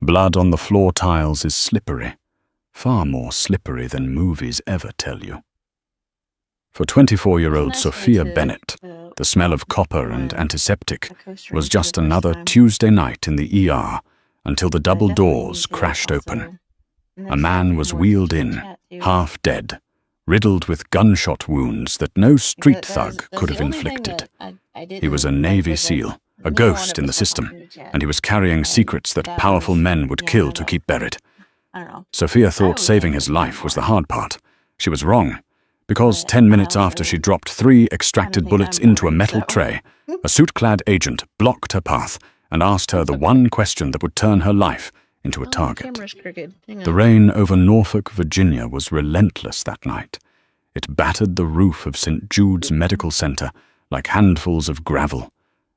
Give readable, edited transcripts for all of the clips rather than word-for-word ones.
Blood on the floor tiles is slippery, far more slippery than movies ever tell you. For 24-year-old Sophia Bennett, the smell of copper and antiseptic was just another Tuesday night in the ER until the double doors crashed open. A man was wheeled in, half dead, riddled with gunshot wounds that no street thug could have inflicted. He was a Navy SEAL, a ghost in the system, and he was carrying secrets that powerful men would kill to keep buried. Sophia thought saving his life was the hard part. She was wrong, because 10 minutes after she dropped 3 extracted bullets into a metal tray, a suit-clad agent blocked her path and asked her the one question that would turn her life into a target. The rain over Norfolk, Virginia was relentless that night. It battered the roof of St. Jude's Medical Center like handfuls of gravel,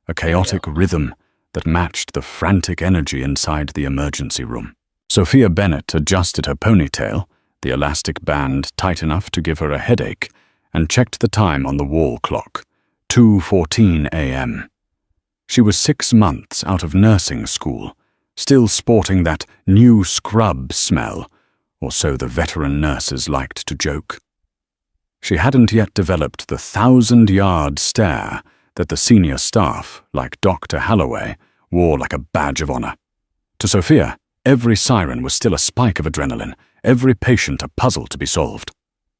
a chaotic rhythm that matched the frantic energy inside the emergency room. Sophia Bennett adjusted her ponytail, the elastic band tight enough to give her a headache, and checked the time on the wall clock, 2:14 a.m. She was 6 months out of nursing school, still sporting that new scrub smell, or so the veteran nurses liked to joke. She hadn't yet developed the 1,000-yard stare that the senior staff, like Dr. Halloway, wore like a badge of honor. To Sophia, every siren was still a spike of adrenaline, every patient a puzzle to be solved.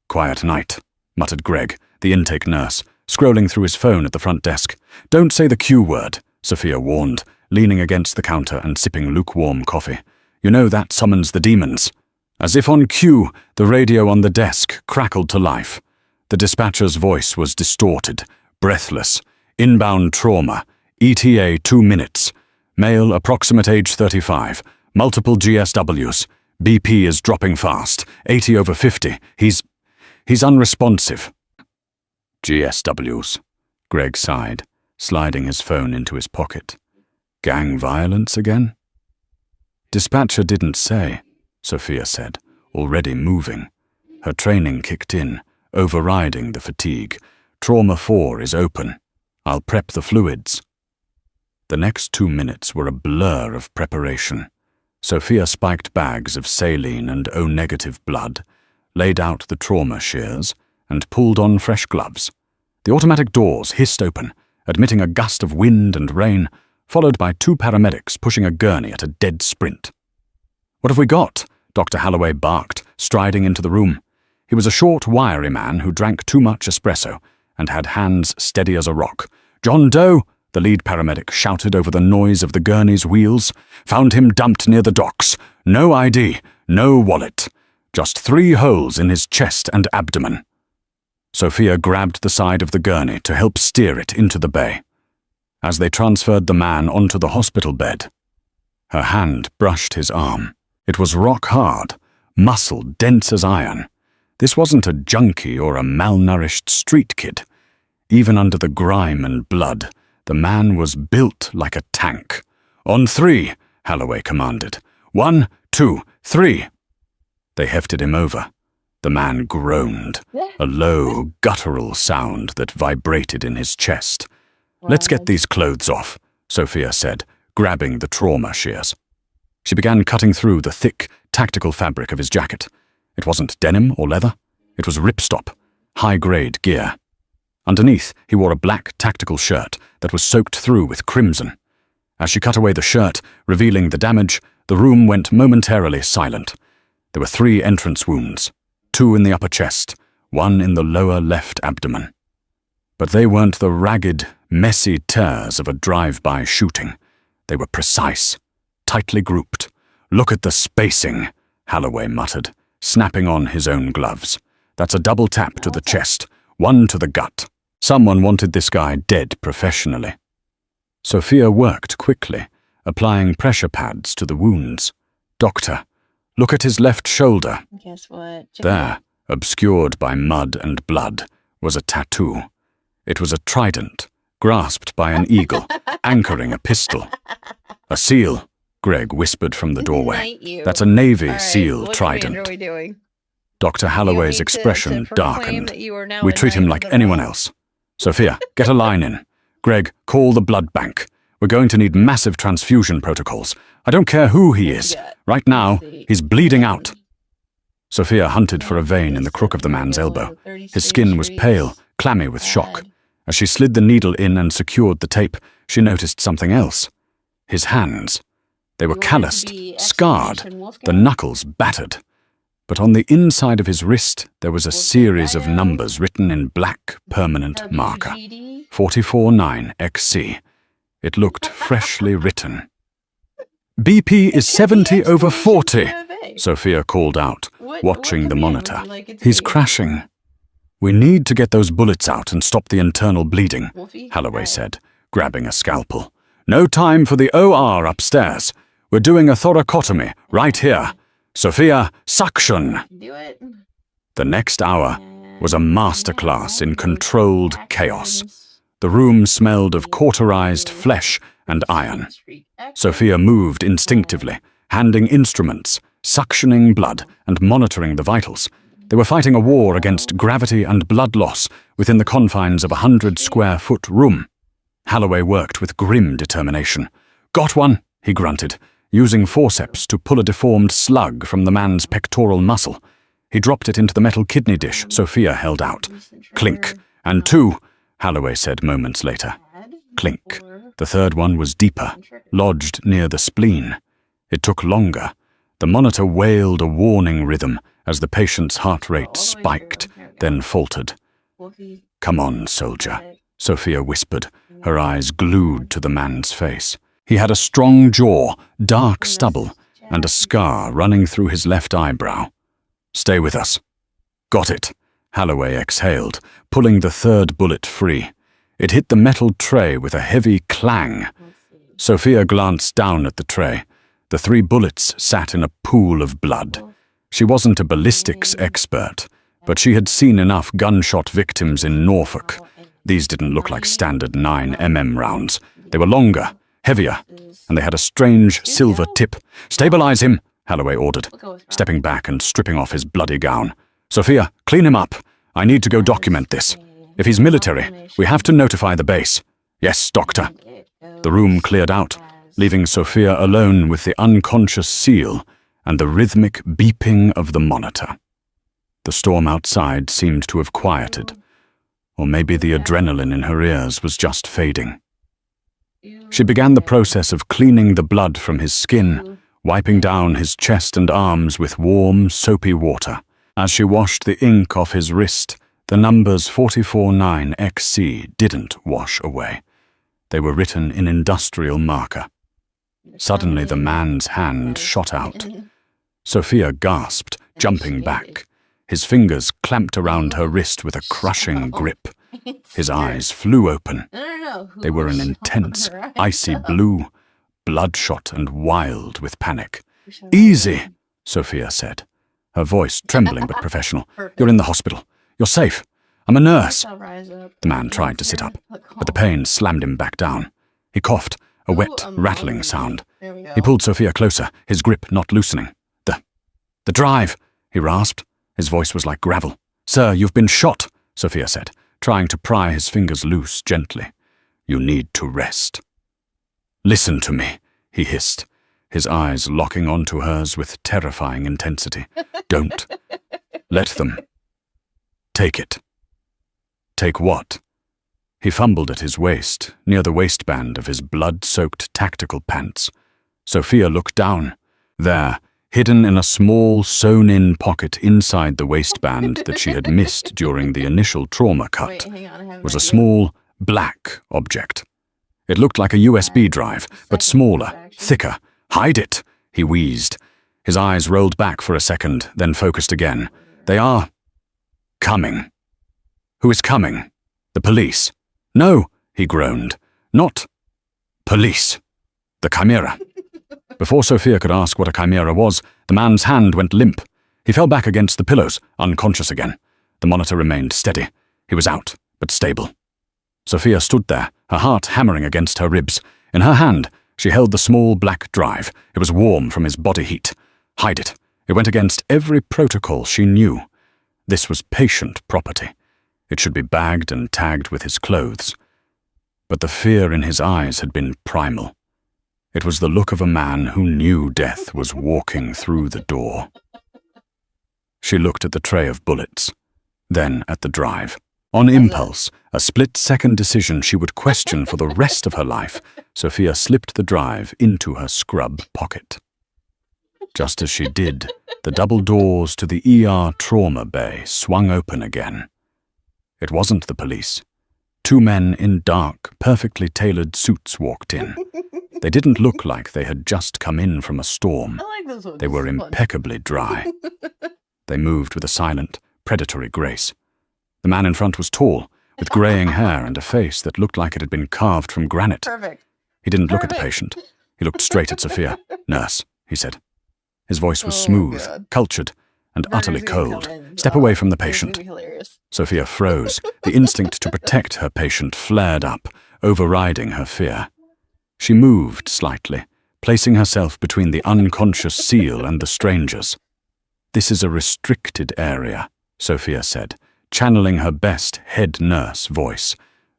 "Quiet night," muttered Greg, the intake nurse, scrolling through his phone at the front desk. "Don't say the Q word," Sophia warned, leaning against the counter and sipping lukewarm coffee. "You know that summons the demons." As if on cue, the radio on the desk crackled to life. The dispatcher's voice was distorted, breathless. "Inbound trauma. ETA 2 minutes. Male approximate age 35. Multiple GSWs. BP is dropping fast. 80 over 50. He's unresponsive." GSWs, Greg sighed, sliding his phone into his pocket. "Gang violence again?" "Dispatcher didn't say," Sophia said, already moving. Her training kicked in, overriding the fatigue. "Trauma 4 is open. I'll prep the fluids." The next 2 minutes were a blur of preparation. Sophia spiked bags of saline and O-negative blood, laid out the trauma shears, and pulled on fresh gloves. The automatic doors hissed open, admitting a gust of wind and rain, followed by 2 paramedics pushing a gurney at a dead sprint. "What have we got?" Dr. Halloway barked, striding into the room. He was a short, wiry man who drank too much espresso and had hands steady as a rock. "John Doe," the lead paramedic shouted over the noise of the gurney's wheels. "Found him dumped near the docks. No ID, no wallet. Just 3 holes in his chest and abdomen." Sophia grabbed the side of the gurney to help steer it into the bay. As they transferred the man onto the hospital bed, her hand brushed his arm. It was rock hard, muscle dense as iron. This wasn't a junkie or a malnourished street kid. Even under the grime and blood, the man was built like a tank. "On 3, Halloway commanded. 1, 2, 3. They hefted him over. The man groaned, a low, guttural sound that vibrated in his chest. "Let's get these clothes off," Sophia said, grabbing the trauma shears. She began cutting through the thick, tactical fabric of his jacket. It wasn't denim or leather. It was ripstop, high-grade gear. Underneath, he wore a black tactical shirt that was soaked through with crimson. As she cut away the shirt, revealing the damage, the room went momentarily silent. There were 3 entrance wounds, 2 in the upper chest, 1 in the lower left abdomen. But they weren't the ragged, messy tears of a drive-by shooting. They were precise, tightly grouped. "Look at the spacing," Halloway muttered, snapping on his own gloves. "That's a double tap to the chest, 1 to the gut." Someone wanted this guy dead professionally. Sophia worked quickly, applying pressure pads to the wounds. "Doctor, look at his left shoulder." Guess what? There, obscured by mud and blood, was a tattoo. It was a trident, grasped by an eagle, anchoring a pistol. "A seal," Greg whispered from the doorway. "That's a Navy SEAL trident." What are we doing? Dr. Halloway's expression to darkened. that you are now "We treat him like anyone else. Sophia, get a line in. Greg, call the blood bank. We're going to need massive transfusion protocols. I don't care who he is. Right now, he's bleeding out. Sophia hunted for a vein in the crook of the man's elbow. His skin was pale, clammy with shock. As she slid the needle in and secured the tape, she noticed something else. His hands. They were calloused, scarred, the knuckles battered. But on the inside of his wrist, there was a series of numbers written in black, permanent marker. 449XC. It looked freshly written. BP is 70/40, Sophia called out, watching the monitor. He's crashing. We need to get those bullets out and stop the internal bleeding, Holloway said, grabbing a scalpel. No time for the OR upstairs. We're doing a thoracotomy right here. Sophia, suction! The next hour was a masterclass in controlled chaos. The room smelled of cauterized flesh and iron. Sophia moved instinctively, handing instruments, suctioning blood, and monitoring the vitals. They were fighting a war against gravity and blood loss within the confines of a 100-square-foot room. Holloway worked with grim determination. Got one, he grunted, using forceps to pull a deformed slug from the man's pectoral muscle. He dropped it into the metal kidney dish Sophia held out. Clink. And two, Holloway said moments later. Clink. The third one was deeper, lodged near the spleen. It took longer. The monitor wailed a warning rhythm as the patient's heart rate spiked, then faltered. Come on, soldier, Sophia whispered, her eyes glued to the man's face. He had a strong jaw, dark stubble, and a scar running through his left eyebrow. Stay with us. Got it, Holloway exhaled, pulling the third bullet free. It hit the metal tray with a heavy clang. Sophia glanced down at the tray. The 3 bullets sat in a pool of blood. She wasn't a ballistics expert, but she had seen enough gunshot victims in Norfolk. These didn't look like standard 9mm rounds. They were longer, heavier, and they had a strange silver tip. Stabilize him, Holloway ordered, stepping back and stripping off his bloody gown. Sophia, clean him up. I need to go document this. If he's military, we have to notify the base. Yes, doctor. The room cleared out, leaving Sophia alone with the unconscious seal and the rhythmic beeping of the monitor. The storm outside seemed to have quieted, or maybe the adrenaline in her ears was just fading. She began the process of cleaning the blood from his skin, wiping down his chest and arms with warm, soapy water. As she washed the ink off his wrist, the numbers 449XC didn't wash away. They were written in industrial marker. Suddenly the man's hand shot out. Sophia gasped, jumping back. His fingers clamped around her wrist with a crushing grip. His eyes flew open. They were an intense, icy blue, bloodshot and wild with panic. Easy, Sophia said, her voice trembling but professional. You're in the hospital. You're safe. I'm a nurse. The man tried to sit up, but the pain slammed him back down. He coughed, a wet, rattling sound. He pulled Sophia closer, his grip not loosening. The drive, he rasped. His voice was like gravel. Sir, you've been shot, Sophia said, trying to pry his fingers loose gently. You need to rest. Listen to me, he hissed, his eyes locking onto hers with terrifying intensity. Don't. Let them. Take it. Take what? He fumbled at his waist, near the waistband of his blood-soaked tactical pants. Sophia looked down. There, hidden in a small, sewn-in pocket inside the waistband that she had missed during the initial trauma cut, was a small, black object. It looked like a USB drive, but smaller, thicker. Hide it, he wheezed. His eyes rolled back for a second, then focused again. They are coming. Who is coming? The police. No, he groaned. Not police. The Chimera. Before Sophia could ask what a chimera was, the man's hand went limp. He fell back against the pillows, unconscious again. The monitor remained steady. He was out, but stable. Sophia stood there, her heart hammering against her ribs. In her hand, she held the small black drive. It was warm from his body heat. Hide it. It went against every protocol she knew. This was patient property. It should be bagged and tagged with his clothes. but the fear in his eyes had been primal. It was the look of a man who knew death was walking through the door. She looked at the tray of bullets, then at the drive. On impulse, a split-second decision she would question for the rest of her life, Sophia slipped the drive into her scrub pocket. Just as she did, the double doors to the ER trauma bay swung open again. It wasn't the police. 2 men in dark, perfectly tailored suits walked in. They didn't look like they had just come in from a storm. They were impeccably dry. They moved with a silent, predatory grace. The man in front was tall, with graying hair and a face that looked like it had been carved from granite. Perfect. He didn't look at the patient. He looked straight at Sophia. "Nurse," he said. His voice was smooth, cultured, and utterly cold. "Step away from the patient." Sophia froze. The instinct to protect her patient flared up, overriding her fear. She moved slightly, placing herself between the unconscious SEAL and the strangers. "This is a restricted area," Sophia said, channeling her best head nurse voice,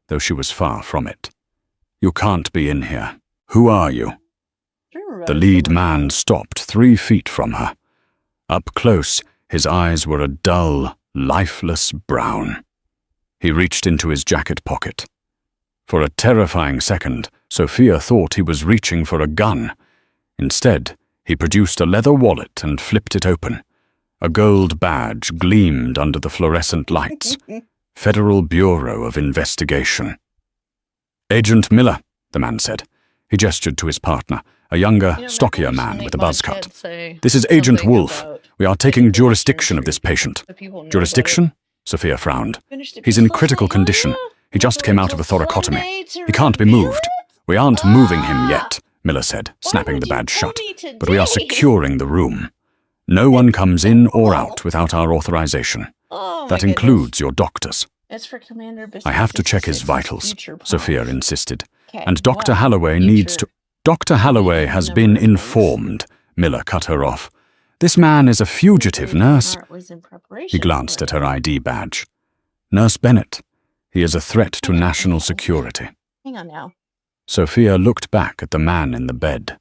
though she was far from it. "You can't be in here. Who are you?" The lead man stopped 3 feet from her. Up close, his eyes were a dull, lifeless brown. He reached into his jacket pocket. For a terrifying second, Sophia thought he was reaching for a gun. Instead, he produced a leather wallet and flipped it open. A gold badge gleamed under the fluorescent lights. Federal Bureau of Investigation. "Agent Miller," the man said. He gestured to his partner, a younger, stockier man with a buzz cut. "This is Agent Wolf. We are taking jurisdiction of this patient." "Jurisdiction?" Sophia frowned. "He's in critical condition. He just came out of a thoracotomy. He can't be moved." "We aren't moving him yet," Miller said, snapping the badge shut. "But we are securing the room. No one comes in or out without our authorization. That includes your doctors." "I have to check his vitals," Sophia insisted. "And Dr. Holloway needs to—" "Dr. Holloway has been informed," Miller cut her off. "This man is a fugitive, nurse." He glanced at her ID badge. "Nurse Bennett. He is a threat to national security." Hang on now. Sophia looked back at the man in the bed.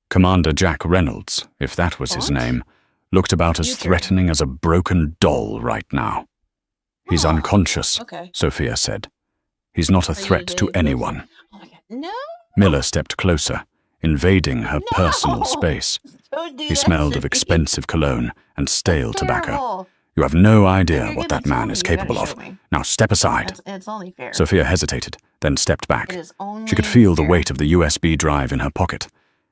Commander Jack Reynolds, if that was his name, looked about as threatening as a broken doll right now. "He's unconscious," Sophia said. "He's not a threat to anyone." No. Miller stepped closer, invading her personal space. He smelled of expensive cologne and stale tobacco. "You have no idea what that man is capable of. Now step aside." It's only fair. Sophia hesitated, then stepped back. She could feel the weight of the USB drive in her pocket.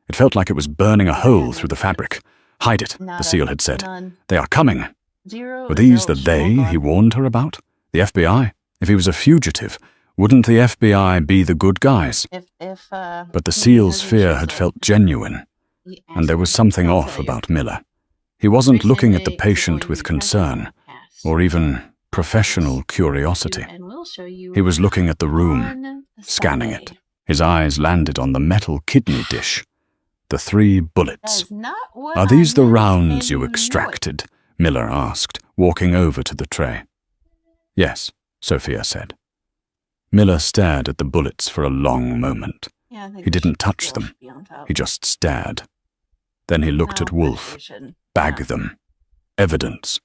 It felt like it was burning a hole through the fabric. "Hide it," the SEAL had said. "They are coming." Were these the they he warned her about? The FBI? If he was a fugitive, wouldn't the FBI be the good guys? But the SEAL's fear had felt genuine, and there was something off about Miller. He wasn't looking at the patient with concern, or even professional curiosity. He was looking at the room, scanning it. His eyes landed on the metal kidney dish. The 3 bullets. "Are these the rounds you extracted?" Miller asked, walking over to the tray. "Yes," Sophia said. Miller stared at the bullets for a long moment. He didn't touch them. He just stared. Then he looked at Wolf. "Bag them. Evidence."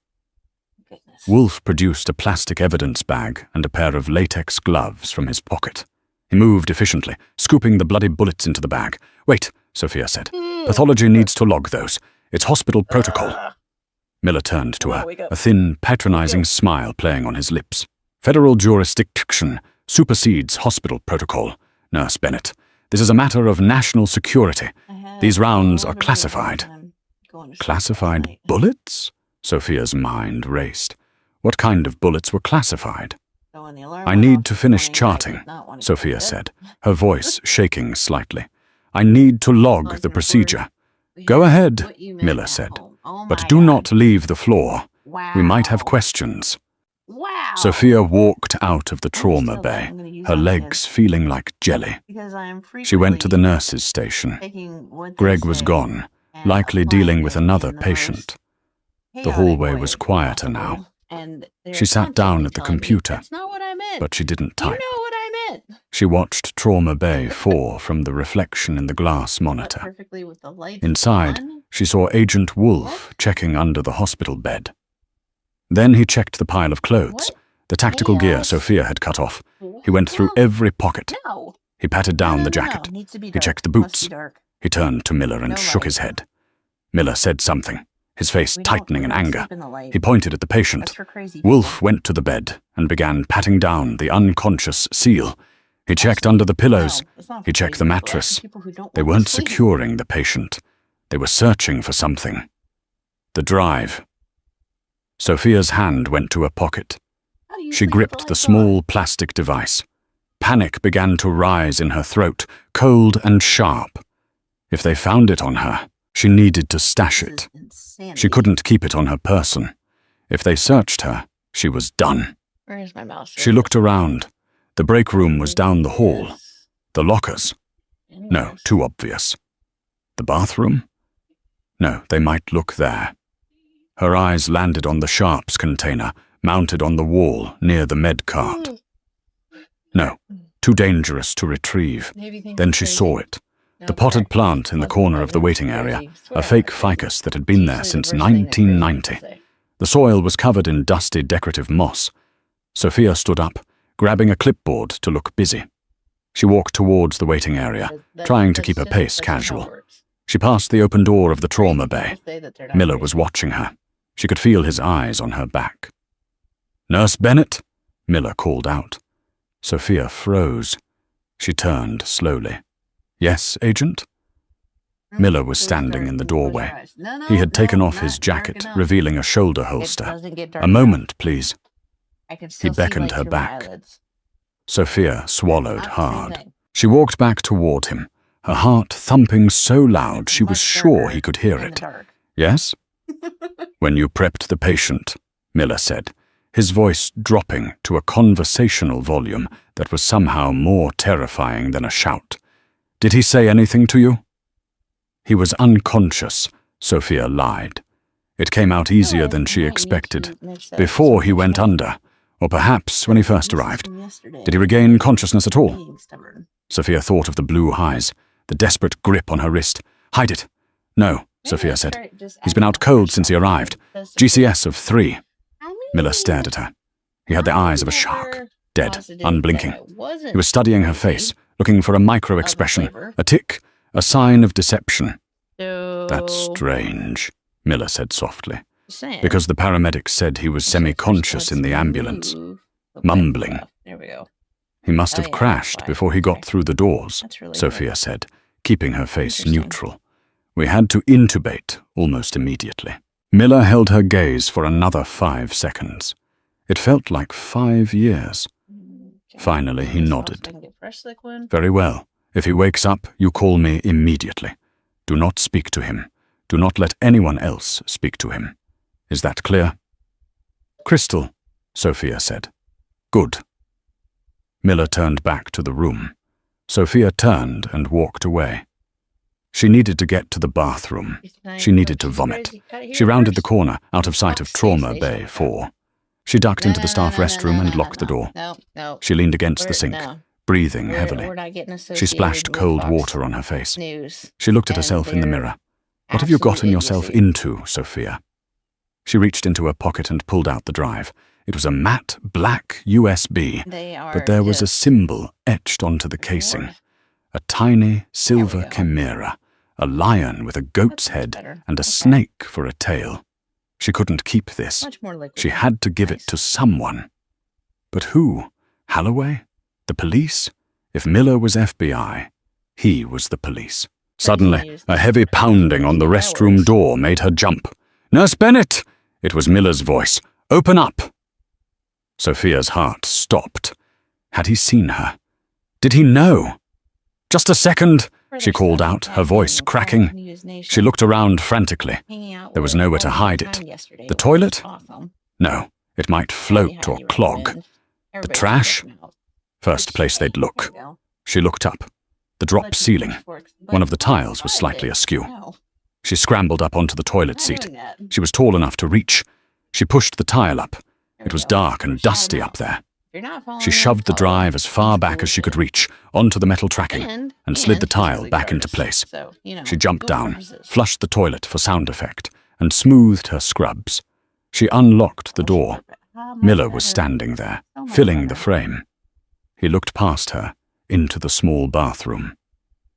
Wolf produced a plastic evidence bag and a pair of latex gloves from his pocket. He moved efficiently, scooping the bloody bullets into the bag. "Wait," Sophia said. "Pathology needs to log those. It's hospital protocol." Miller turned to her, a thin, patronizing smile playing on his lips. "Federal jurisdiction supersedes hospital protocol, Nurse Bennett. This is a matter of national security. These rounds are classified." "Classified bullets?" Sophia's mind raced. What kind of bullets were classified? "I need to finish charting," Sophia said, her voice shaking slightly. "I need to log the procedure." "Go ahead," Miller said, "but do not leave the floor. We might have questions." Sophia walked out of the trauma bay, her legs feeling like jelly. She went to the nurse's station. Greg was gone, likely dealing with another patient. The hallway was quieter now. She sat down at the computer, but she didn't type. She watched Trauma Bay 4 from the reflection in the glass monitor. Perfectly with the lights Inside, on. she saw Agent Wolf checking under the hospital bed. Then he checked the pile of clothes, the tactical gear Yes. Sophia had cut off. He went through every pocket. No. He patted down No, the no, no, jacket. no. Needs to be He dark. checked the Must boots. be dark. He turned to Miller and No shook light. his head. Miller said something, his face We tightening in don't anger. sleep in the light. He pointed at the patient. That's for crazy people. Wolf went to the bed and began patting down the unconscious Seal. He checked Actually, under the pillows. no, it's not He for checked the crazy people. That's mattress. for people who don't They want to weren't sleep. securing the patient. They were searching for something. The drive. Sophia's hand went to her pocket. How do you She sleep with gripped the lights on? small plastic device. Panic began to rise in her throat, cold and sharp. If they found it on her, she needed to stash This it. is insanity. She couldn't keep it on her person. If they searched her, she was done. Where is my mouse? She looked around. The break room was down the hall. The lockers? No, Anyways. too obvious. The bathroom? No, they might look there. Her eyes landed on the sharps container, mounted on the wall near the med cart. No, too dangerous to retrieve. Maybe think Then I'm she crazy. saw it. No, The potted correct. plant in the Wasn't corner of the crazy. waiting area, Swear a I'm fake crazy. ficus that had been there Usually since the worst thing that crazy 1990. people say. The soil was covered in dusty decorative moss. Sophia stood up, grabbing a clipboard to look busy. She walked towards the waiting area, trying to keep her pace casual. She passed the open door of the trauma bay. Miller was watching her. She could feel his eyes on her back. "Nurse Bennett?" Miller called out. Sophia froze. She turned slowly. "Yes, Agent?" Miller was standing in the doorway. He had taken off his jacket, revealing a shoulder holster. "A moment, please." He beckoned her back. Sophia swallowed hard. She walked back toward him, her heart thumping so loud she was sure he could hear it. "Yes?" "When you prepped the patient," Miller said, his voice dropping to a conversational volume that was somehow more terrifying than a shout. "Did he say anything to you?" "He was unconscious," Sophia lied. It came out easier than she expected. Before he went under, or perhaps when he first arrived. Did he regain consciousness at all? Sophia thought of the blue eyes, the desperate grip on her wrist. "Hide it." "No," Sophia said. "He's been out cold since he arrived. GCS of 3. Miller stared at her. He had the eyes of a shark, dead, unblinking. He was studying her face, looking for a micro-expression, a tick, a sign of deception. "That's strange," Miller said softly, because the paramedics said he was semi-conscious in the ambulance, mumbling. There we go. "He must have Oh, yeah, crashed fine. before he got Okay. through the doors," That's really Sophia said, keeping her face Interesting. neutral. "We had to intubate almost immediately." Miller held her gaze for another 5 seconds. It felt like 5 years. Finally, he nodded. "Very well. If he wakes up, you call me immediately. Do not speak to him. Do not let anyone else speak to him. Is that clear?" "Crystal," Sophia said. "Good." Miller turned back to the room. Sophia turned and walked away. She needed to get to the bathroom. She needed to vomit. She rounded the corner, out of sight of Trauma Bay 4. She ducked into the staff restroom and locked the door. No. She leaned against the sink, breathing We're heavily. not getting She splashed associated with cold Fox water on her face. News. She looked at and herself in the their mirror. What have you gotten absolute yourself idiocy. into, Sophia? She reached into her pocket and pulled out the drive. It was a matte black USB, They are but there was a just symbol etched onto the casing. Lord. A tiny silver go. chimera, a lion with a goat's That's head better. and a Okay. snake for a tail. She couldn't keep this. Much more liquid. She had to give it Nice. to someone. But who? Holloway? The police? If Miller was FBI, he was the police. Suddenly, a heavy pounding on the restroom door made her jump. "Nurse Bennett!" It was Miller's voice. "Open up!" Sophia's heart stopped. Had he seen her? Did he know? "Just a second," she called out, her voice cracking. She looked around frantically. There was nowhere to hide it. The toilet? No, it might float or clog. The trash? First place they'd look. She looked up. The drop ceiling. One of the tiles was slightly askew. She scrambled up onto the toilet seat. She was tall enough to reach. She pushed the tile up. It was dark and dusty up there. You're not following She me, shoved the follow drive as far back as she could reach, onto the metal tracking, and slid the tile physically back into guards. place. So, She jumped Google down, purposes. flushed the toilet for sound effect, and smoothed her scrubs. She unlocked the door. Miller was standing there, filling the frame. He looked past her, into the small bathroom.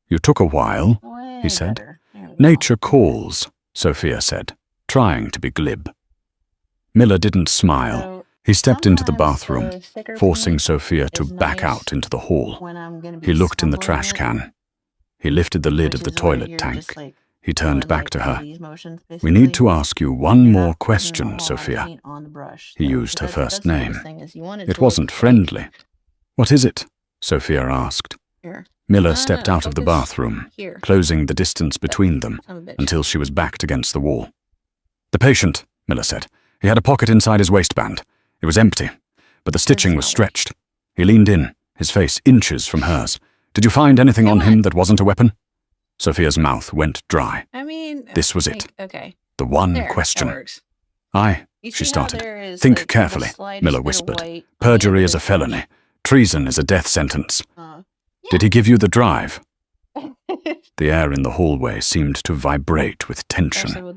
"You took a while," he said. "Nature calls," Sophia said, trying to be glib. Miller didn't smile. He stepped into the bathroom, forcing Sophia to back out into the hall. He looked in the trash can. He lifted the lid of the toilet tank. He turned back to her. "We need to ask you one more question, Sophia." He used her first name. It wasn't friendly. "What is it?" Sophia asked. Miller stepped out of the bathroom, closing the distance between them until she was backed against the wall. "The patient," Miller said. "He had a pocket inside his waistband. It was empty, but the stitching was stretched." He leaned in, his face inches from hers. "Did you find anything on him that wasn't a weapon?" Sophia's mouth went dry. This was it. The one question. She started. "Think carefully," Miller whispered. "Perjury is a felony. Treason is a death sentence." "Did he give you the drive?" The air in the hallway seemed to vibrate with tension.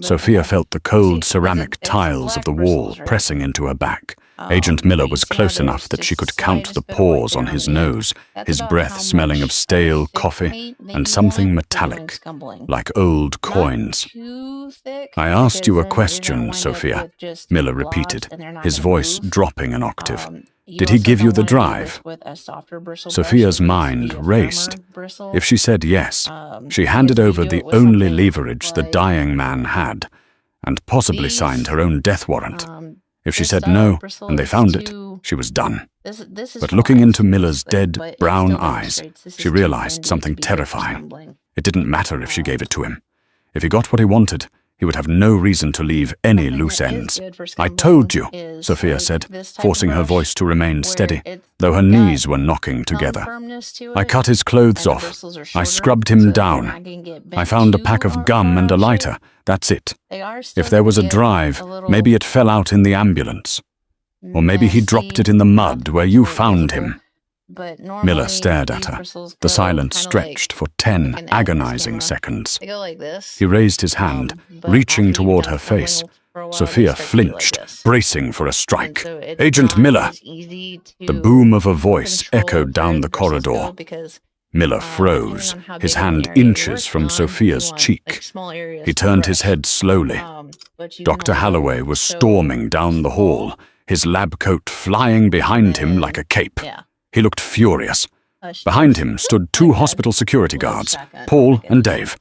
Sophia felt the cold ceramic tiles of the wall pressing into her back. Agent Miller was close enough that she could count the pores on his nose, his breath smelling of stale coffee and something metallic, like old coins. "I asked you a question, Sophia," Miller repeated, his voice dropping an octave. "Did he give you the drive?" Sophia's mind raced. If she said yes, she handed over the only leverage the dying man had, and possibly signed her own death warrant. If she said no, and they found it, she was done. But looking into Miller's dead, brown eyes, she realized something terrifying. It didn't matter if she gave it to him. If he got what he wanted, he would have no reason to leave any loose ends. "I told you," Sophia said, forcing her voice to remain steady, though her knees were knocking together. "I cut his clothes off. I scrubbed him down. I found a pack of gum and a lighter. That's it. If there was a drive, maybe it fell out in the ambulance. Or maybe he dropped it in the mud where you found him." Miller stared at her. The silence stretched for 10 agonizing seconds. He raised his hand, reaching toward her face. Sophia flinched, bracing for a strike. "Agent Miller!" The boom of a voice echoed down the corridor. Miller froze, his hand inches from Sophia's cheek. He turned his head slowly. Dr. Holloway was storming down the hall, his lab coat flying behind him like a cape. He looked furious. Behind him stood 2 hospital security guards, Paul and Dave.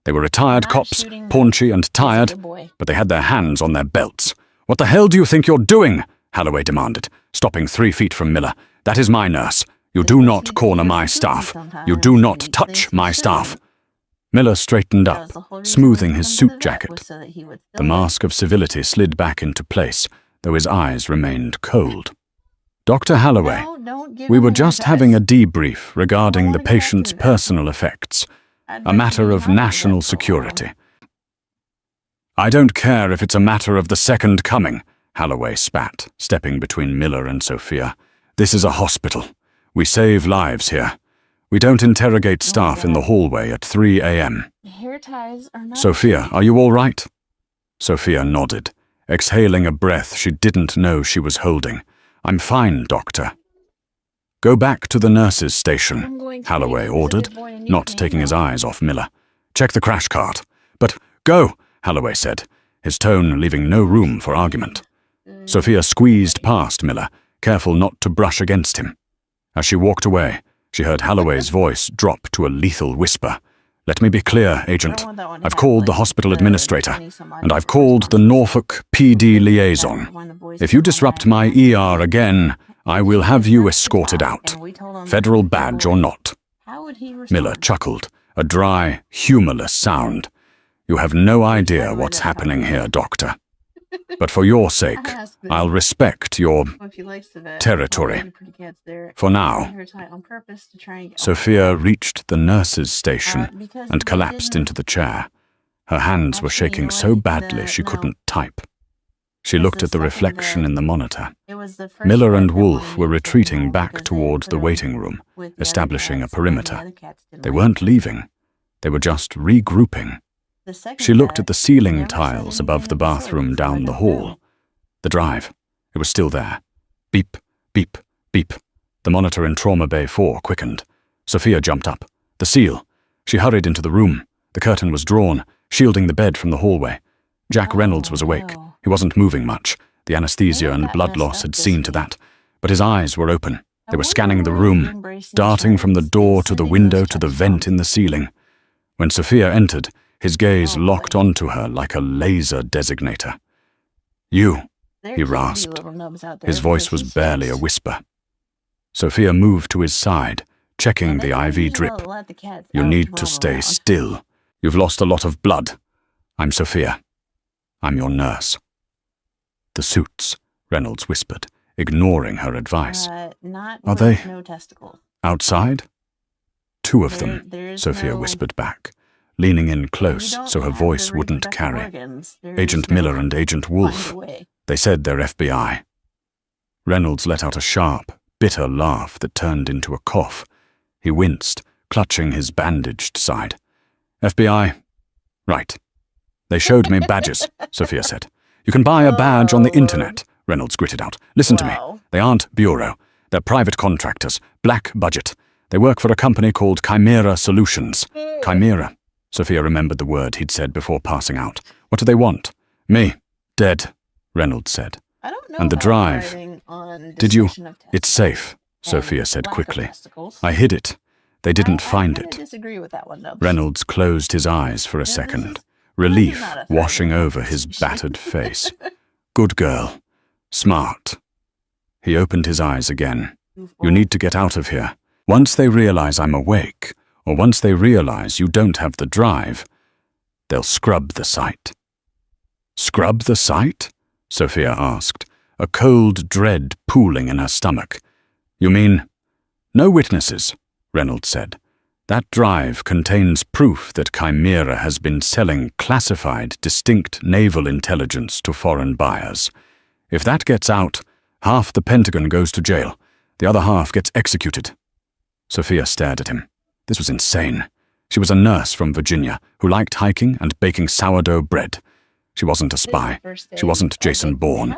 They were retired cops, paunchy and tired, but they had their hands on their belts. "What the hell do you think you're doing?" Holloway demanded, stopping 3 feet from Miller. "That is my nurse. You do not corner my staff. You do not touch my staff." Miller straightened up, smoothing his suit jacket. The mask of civility slid back into place, though his eyes remained cold. "Dr. Holloway, we were just having a debrief regarding the patient's personal effects, a matter of national security." "I don't care if it's a matter of the second coming," Holloway spat, stepping between Miller and Sophia. "This is a hospital. We save lives here. We don't interrogate staff in the hallway at 3 a.m. "Sophia, are you all right?" Sophia nodded, exhaling a breath she didn't know she was holding. "I'm fine, doctor." "Go back to the nurse's station," Holloway ordered, not taking his eyes off Miller. "Check the crash cart." "But go," Holloway said, his tone leaving no room for argument. Sophia squeezed past Miller, careful not to brush against him. As she walked away, she heard Holloway's voice drop to a lethal whisper. "Let me be clear, Agent. I've called the hospital administrator, and I've called the Norfolk PD liaison. If you disrupt my ER again, I will have you escorted out, federal badge or not." Miller chuckled, a dry, humorless sound. "You have no idea what's happening here, Doctor. But for your sake, I'll respect your territory. For now." Sophia reached the nurse's station and collapsed into the chair. Her hands were shaking so badly she couldn't type. She looked at the reflection in the monitor. It was the first Miller vet and that Wolf wanted were me to take retreating home back because towards they the put him waiting room, with the other establishing a cats, and the perimeter. other cats didn't They like weren't him. leaving. They were just regrouping. The second She looked vet at the ceiling never said tiles above anything the of the sort bathroom before I down the got hall. home. The drive. It was still there. Beep, beep, beep. The monitor in Trauma Bay 4 quickened. Sophia jumped up. The seal. She hurried into the room. The curtain was drawn, shielding the bed from the hallway. Jack Reynolds was awake. No. He wasn't moving much. The anesthesia Really and got blood messed loss up had this seen to week. that. But his eyes were open. They were I scanning the wonder where room, embracing darting from the insurance door is to the sending window those to the checks vent from. in the ceiling. When Sophia entered, his gaze Oh, locked boy. onto her like a laser designator. "You," There he can't be rasped. little nubs out there His voice because was he's barely a fixed. whisper. Sophia moved to his side, checking And the they don't IV usually drip. let the cats "You out need to to roam stay around. still. You've lost a lot of blood. I'm Sophia. I'm your nurse." "The suits," Reynolds whispered, ignoring her advice. Not "Are with they no testicles. outside?" "2 of them," There's Sophia no, whispered back, leaning in if you close don't so her have voice the wouldn't reproductive carry. organs, there's "Agent no Miller and Agent find Wolf. a way. They said they're FBI." Reynolds let out a sharp, bitter laugh that turned into a cough. He winced, clutching his bandaged side. "FBI? Right. They showed me badges," Sophia said. "You can buy a badge on the Oh, internet," Reynolds gritted out. "Listen to me. Wow. They aren't bureau. They're private contractors. Black budget. They work for a company called Chimera Solutions." Chimera. Sophia remembered the word he'd said before passing out. "What do they want?" "Me. Dead," Reynolds said. I don't know "And the about drive. driving on Did you? dissection of It's testicles safe," and Sophia said lack of quickly. testicles. "I hid it. They didn't I find kinda it." disagree with that one, Nubs. Reynolds closed his eyes for a This second, is relief not a washing thriving over his conversation. battered face. "Good girl. Smart." He opened his eyes again. "You need to get out of here. Once they realize I'm awake, or once they realize you don't have the drive, they'll scrub the site." "Scrub the site?" Sophia asked, a cold dread pooling in her stomach. "You mean—" "No witnesses," Reynolds said. "That drive contains proof that Chimera has been selling classified, distinct naval intelligence to foreign buyers. If that gets out, half the Pentagon goes to jail. The other half gets executed." Sophia stared at him. This was insane. She was a nurse from Virginia who liked hiking and baking sourdough bread. She wasn't a spy. She wasn't Jason Bourne.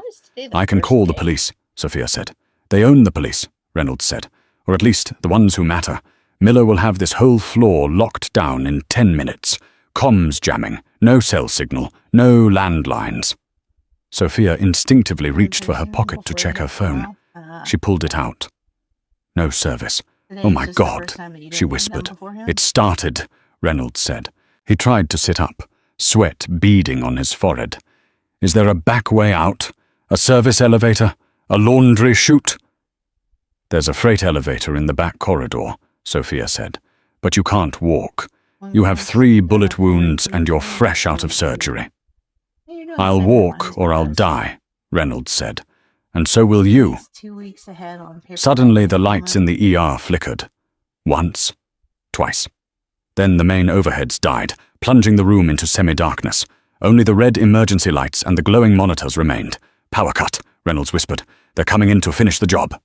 "I can call the police," Sophia said. "They own the police," Reynolds said. "Or at least the ones who matter. Miller will have this whole floor locked down in 10 minutes. Comms jamming, no cell signal, no landlines." Sophia instinctively reached for her pocket to check her phone. She pulled it out. No service. "Oh my God," she whispered. "It started," Reynolds said. He tried to sit up, sweat beading on his forehead. "Is there a back way out? A service elevator? A laundry chute?" "There's a freight elevator in the back corridor," Sophia said. "But you can't walk. You have 3 bullet wounds and you're fresh out of surgery." "I'll walk or I'll die," Reynolds said. "And so will you." Suddenly the lights in the ER flickered. Once. Twice. Then the main overheads died, plunging the room into semi-darkness. Only the red emergency lights and the glowing monitors remained. "Power cut," Reynolds whispered. "They're coming in to finish the job."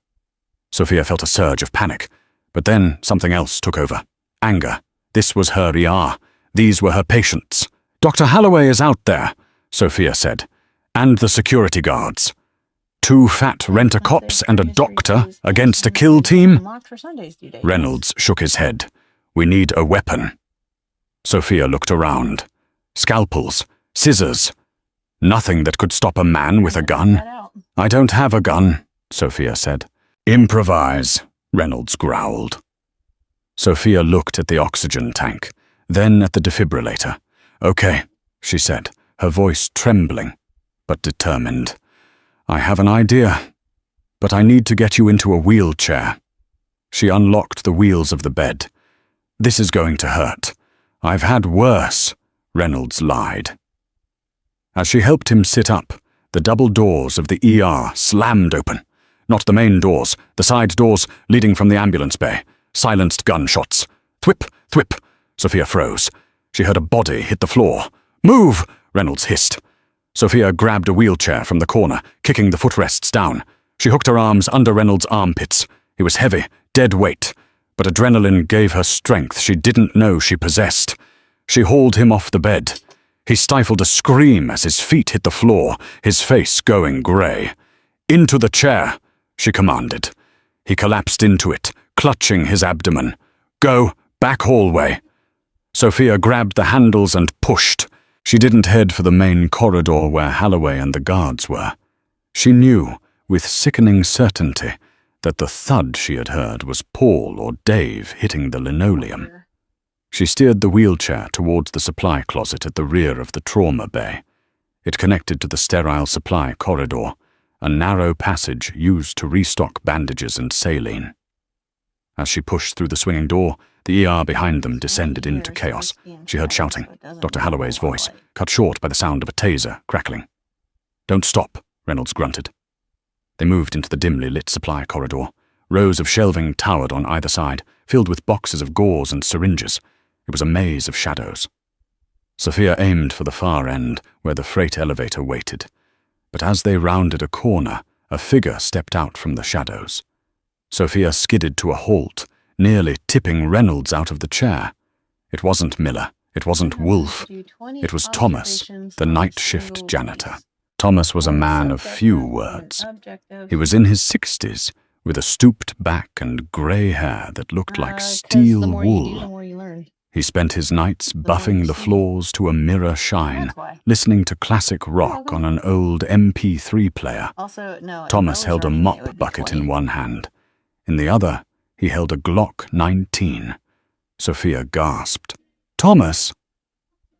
Sophia felt a surge of panic. But then something else took over. Anger. This was her ER. These were her patients. "Dr. Holloway is out there," Sophia said. "And the security guards. 2 fat rent-a-cops and a doctor against a kill team?" Reynolds shook his head. "We need a weapon." Sophia looked around. Scalpels. Scissors. Nothing that could stop a man with a gun. "I don't have a gun," Sophia said. "Improvise," Reynolds growled. Sophia looked at the oxygen tank, then at the defibrillator. "Okay," she said, her voice trembling, but determined. "I have an idea, but I need to get you into a wheelchair." She unlocked the wheels of the bed. "This is going to hurt. I've had worse," Reynolds lied. As she helped him sit up, the double doors of the ER slammed open. Not the main doors, the side doors leading from the ambulance bay. Silenced gunshots. Thwip, thwip. Sophia froze. She heard a body hit the floor. "Move!" Reynolds hissed. Sophia grabbed a wheelchair from the corner, kicking the footrests down. She hooked her arms under Reynolds' armpits. He was heavy, dead weight, but adrenaline gave her strength she didn't know she possessed. She hauled him off the bed. He stifled a scream as his feet hit the floor, his face going grey. "Into the chair," she commanded. He collapsed into it, clutching his abdomen. "Go, back hallway." Sophia grabbed the handles and pushed. She didn't head for the main corridor where Holloway and the guards were. She knew, with sickening certainty, that the thud she had heard was Paul or Dave hitting the linoleum. She steered the wheelchair towards the supply closet at the rear of the trauma bay. It connected to the sterile supply corridor, a narrow passage used to restock bandages and saline. As she pushed through the swinging door, the ER behind them descended into chaos. She heard shouting, Dr. Holloway's voice, cut short by the sound of a taser crackling. "Don't stop," Reynolds grunted. They moved into the dimly lit supply corridor. Rows of shelving towered on either side, filled with boxes of gauze and syringes. It was a maze of shadows. Sophia aimed for the far end, where the freight elevator waited. But as they rounded a corner, a figure stepped out from the shadows. Sophia skidded to a halt, nearly tipping Reynolds out of the chair. It wasn't Miller. It wasn't Wolf. It was Thomas, the night shift janitor. Thomas was a man of few words. He was in his 60s, with a stooped back and grey hair that looked like steel wool. He spent his nights buffing the floors to a mirror shine, listening to classic rock on an old MP3 player. Thomas held a mop bucket in one hand. In the other, he held a Glock 19. Sophia gasped. "Thomas!"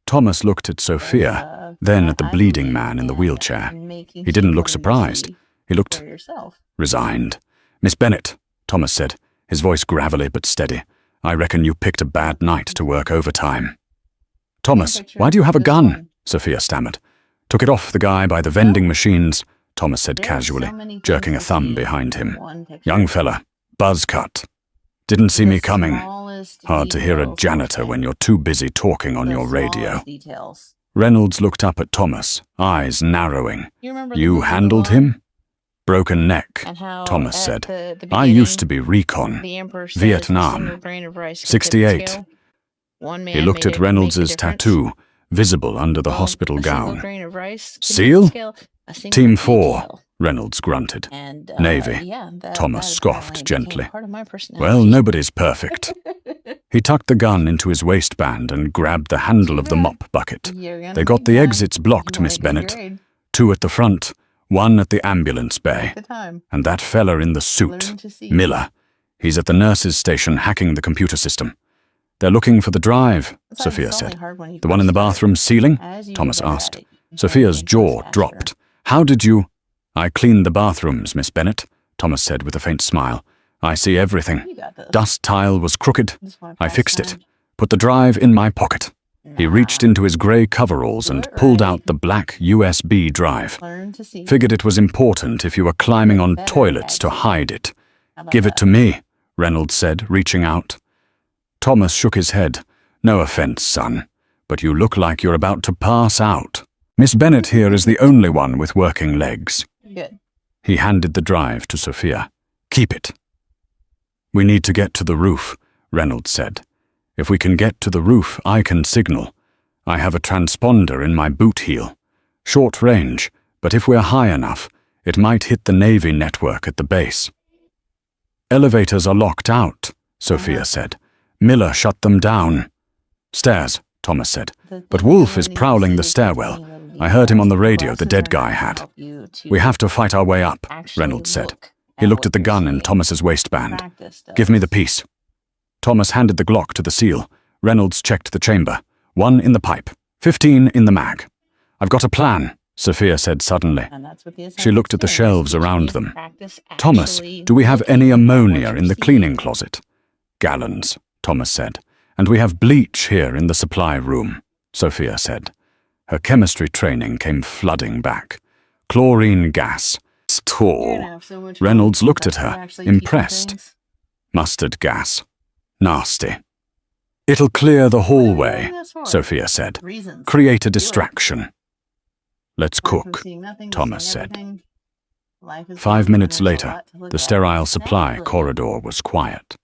Thomas looked at Sophia, then at the bleeding man in the wheelchair. He didn't look surprised. He looked resigned. "Miss Bennett," Thomas said, his voice gravelly but steady, "I reckon you picked a bad night to work overtime." "Thomas, why do you have a gun?" Sophia stammered. "Took it off the guy by the vending machines," Thomas said casually, jerking a thumb behind him. "Young fella, buzz cut. Didn't see me coming. Hard to hear a janitor when you're too busy talking on your radio." Reynolds looked up at Thomas, eyes narrowing. "You handled him?" "Broken neck," Thomas said. "I used to be recon. Vietnam. 68. He looked at Reynolds's tattoo, visible under the hospital gown. "SEAL?" "Team 4, Reynolds grunted. "Navy," Thomas scoffed gently. "Well, nobody's perfect." He tucked the gun into his waistband and grabbed the handle of the mop bucket. "They got the exits blocked, Miss Bennett. 2 at the front, 1 at the ambulance bay. And that fella in the suit, Miller, he's at the nurse's station hacking the computer system." "They're looking for the drive," Sophia said. "The one in the bathroom ceiling?" Thomas asked. Sophia's jaw dropped. "How did you—" "I cleaned the bathrooms, Miss Bennett," Thomas said with a faint smile. "I see everything. Dust tile was crooked. I fixed it. Put the drive in my pocket." He reached into his grey coveralls and pulled out the black USB drive. "Figured it was important if you were climbing on toilets to hide it." "Give it to me," Reynolds said, reaching out. Thomas shook his head. "No offense, son, but you look like you're about to pass out. Miss Bennett here is the only one with working legs." Good. He handed the drive to Sophia. "Keep it." "We need to get to the roof," Reynolds said. "If we can get to the roof, I can signal. I have a transponder in my boot heel. Short range, but if we're high enough, it might hit the Navy network at the base." "Elevators are locked out," Sophia said. "Miller shut them down." "Stairs," Thomas said. "But Wolf is prowling the stairwell. I heard him on the radio, the dead guy had." "We have to fight our way up," Reynolds said. He looked at the gun in Thomas's waistband. "Give me the piece." Thomas handed the Glock to the SEAL. Reynolds checked the chamber. 1 in the pipe, 15 in the mag. "I've got a plan," Sophia said suddenly. She looked at the shelves around them. "Thomas, do we have any ammonia in the cleaning closet?" "Gallons," Thomas said. "And we have bleach here in the supply room," Sophia said. Her chemistry training came flooding back. "Chlorine gas. Tall." Reynolds looked at her, impressed. "Mustard gas. Nasty." "It'll clear the hallway," Sophia said. "Create a distraction." Let's Learn from cook, seeing nothing to Thomas seeing said. everything. Life is 5 long, and minutes there's a later, lot to look the at. sterile supply Exactly. corridor was quiet.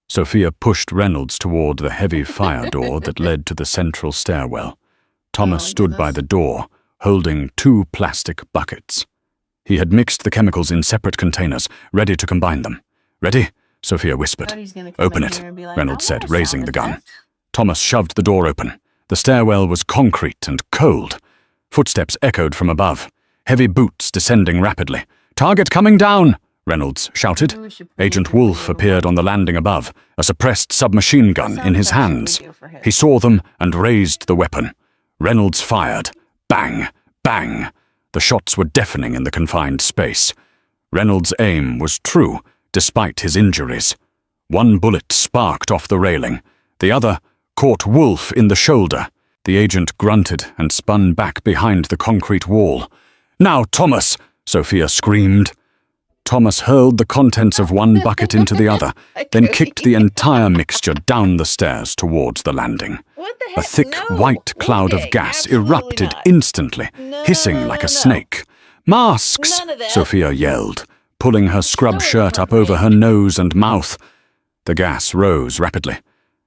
Sophia pushed Reynolds toward the heavy fire door that led to the central stairwell. Thomas Oh, stood by goodness. the door, holding 2 plastic buckets. He had mixed the chemicals in separate containers, ready to combine them. Ready? Sophia whispered. Brody's gonna come Open in it, here and be like, Reynolds "I want said, a raising sound the gun. effect." Thomas shoved the door open. The stairwell was concrete and cold. Footsteps echoed from above. Heavy boots descending rapidly. "Target coming down!" Reynolds shouted. Maybe we should play Agent it when Wolfe you appeared on the landing above, a suppressed submachine gun What in his sound effects hands. should we do for him? He saw them and raised the weapon. Reynolds fired. Bang! Bang! The shots were deafening in the confined space. Reynolds' aim was true, despite his injuries. One bullet sparked off the railing. The other caught Wolfe in the shoulder. The agent grunted and spun back behind the concrete wall. "Now, Thomas!" Sophia screamed. Thomas hurled the contents of one bucket into the other, then kicked the entire mixture down the stairs towards the landing. What the heck? A thick, No. white cloud of Wolfgang, gas absolutely erupted not. instantly, No, hissing no, like no, a no. snake. "Masks!" None of that. Sophia yelled, pulling her scrub So shirt up over her nose and mouth. The gas rose rapidly.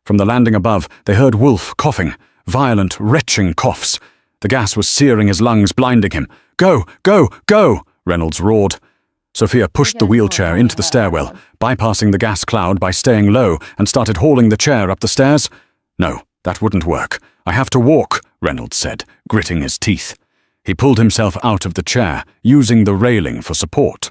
From the landing above, they heard Wolfe coughing, violent, retching coughs. The gas was searing his lungs, blinding him. "Go! Go! Go!" Reynolds roared. Sophia pushed the wheelchair into the stairwell, bypassing the gas cloud by staying low, and started hauling the chair up the stairs. "No, that wouldn't work. I have to walk," Reynolds said, gritting his teeth. He pulled himself out of the chair, using the railing for support.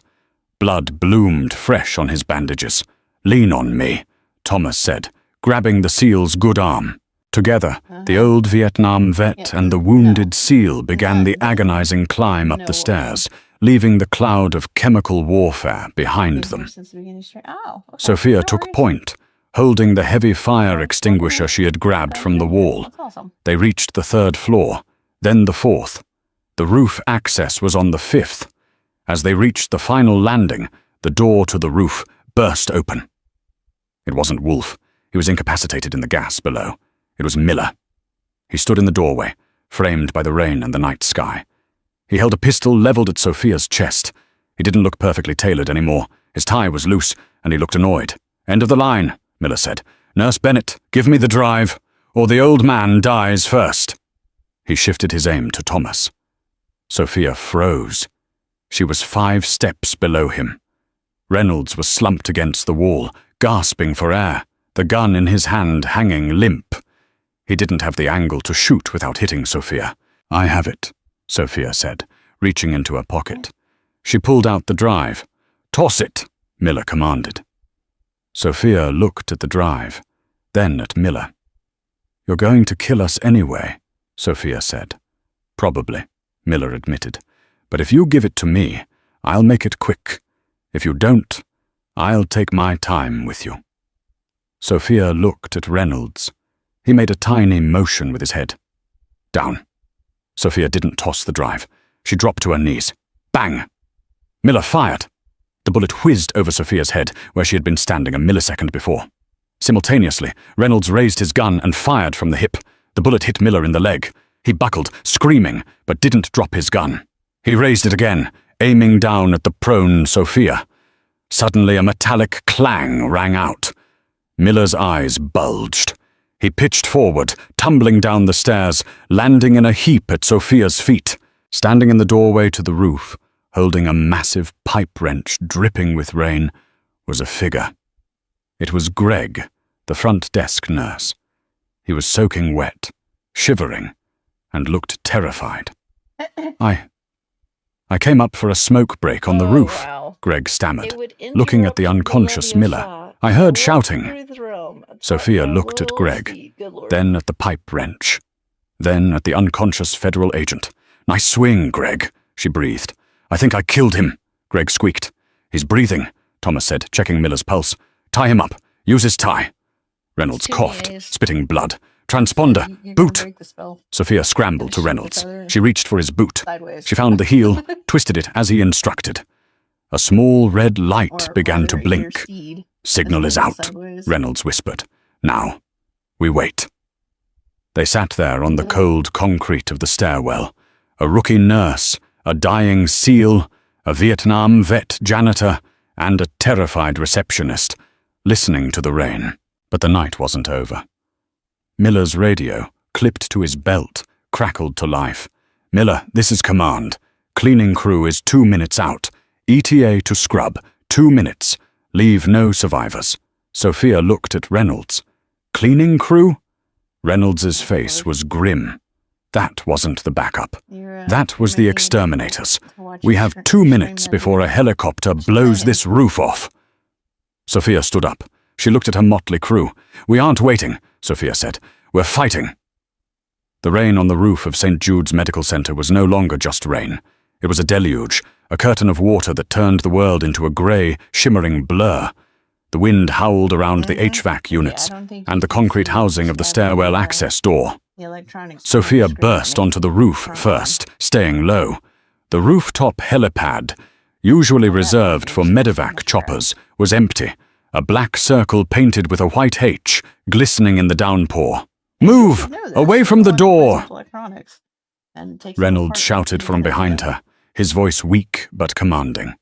Blood bloomed fresh on his bandages. "Lean on me," Thomas said, grabbing the SEAL's good arm. Together, the old Vietnam vet and the wounded SEAL began the agonizing climb up the stairs, leaving the cloud of chemical warfare behind them. Since the beginning straight. Oh, okay. Sophia No took worries. point, holding the heavy fire extinguisher she had grabbed from the wall. That's awesome. They reached the 3rd floor, then the 4th. The roof access was on the 5th. As they reached the final landing, the door to the roof burst open. It wasn't Wolfe. He was incapacitated in the gas below. It was Miller. He stood in the doorway, framed by the rain and the night sky. He held a pistol leveled at Sophia's chest. He didn't look perfectly tailored anymore. His tie was loose, and he looked annoyed. "End of the line," Miller said. "Nurse Bennett, give me the drive, or the old man dies first." He shifted his aim to Thomas. Sophia froze. She was 5 steps below him. Reynolds was slumped against the wall, gasping for air, the gun in his hand hanging limp. He didn't have the angle to shoot without hitting Sophia. "I have it," Sophia said, reaching into her pocket. She pulled out the drive. "Toss it," Miller commanded. Sophia looked at the drive, then at Miller. "You're going to kill us anyway," Sophia said. "Probably," Miller admitted. "But if you give it to me, I'll make it quick. If you don't, I'll take my time with you." Sophia looked at Reynolds. He made a tiny motion with his head. "Down." Sophia didn't toss the drive. She dropped to her knees. Bang! Miller fired. The bullet whizzed over Sophia's head, where she had been standing a millisecond before. Simultaneously, Reynolds raised his gun and fired from the hip. The bullet hit Miller in the leg. He buckled, screaming, but didn't drop his gun. He raised it again, aiming down at the prone Sophia. Suddenly, a metallic clang rang out. Miller's eyes bulged. He pitched forward, tumbling down the stairs, landing in a heap at Sophia's feet. Standing in the doorway to the roof, holding a massive pipe wrench dripping with rain, was a figure. It was Greg, the front desk nurse. He was soaking wet, shivering, and looked terrified. I came up for a smoke break on the roof," Wow. Greg stammered, looking at the unconscious Miller. "I heard shouting." Sophia looked at Greg, then at the pipe wrench, then at the unconscious federal agent. "Nice swing, Greg," she breathed. "I think I killed him," Greg squeaked. "He's breathing," Thomas said, checking Miller's pulse. "Tie him up. Use his tie." Reynolds coughed, spitting blood. "Transponder! Boot!" Sophia scrambled to Reynolds. She reached for his boot. She found the heel, twisted it as he instructed. A small red light began to blink. "Signal is out," Reynolds whispered. "Now, we wait." They sat there on the cold concrete of the stairwell, a rookie nurse, a dying SEAL, a Vietnam vet janitor, and a terrified receptionist, listening to the rain. But the night wasn't over. Miller's radio, clipped to his belt, crackled to life. "Miller, this is command. Cleaning crew is 2 minutes out. ETA to scrub, 2 minutes. Leave no survivors." Sophia looked at Reynolds. "Cleaning crew?" Reynolds's face was grim. That wasn't the backup. That was the exterminators. "We have 2 minutes before a helicopter blows this roof off." Sophia stood up. She looked at her motley crew. "We aren't waiting," Sophia said. "We're fighting." The rain on the roof of St. Jude's Medical Center was no longer just rain. It was a deluge, a curtain of water that turned the world into a grey, shimmering blur. The wind howled around the HVAC units and the concrete housing of the stairwell access door. Sophia burst onto the roof first, staying low. The rooftop helipad, usually reserved for medevac choppers, was empty, a black circle painted with a white H, glistening in the downpour. "Move! Away from the door!" Reynolds shouted from behind her, his voice weak but commanding.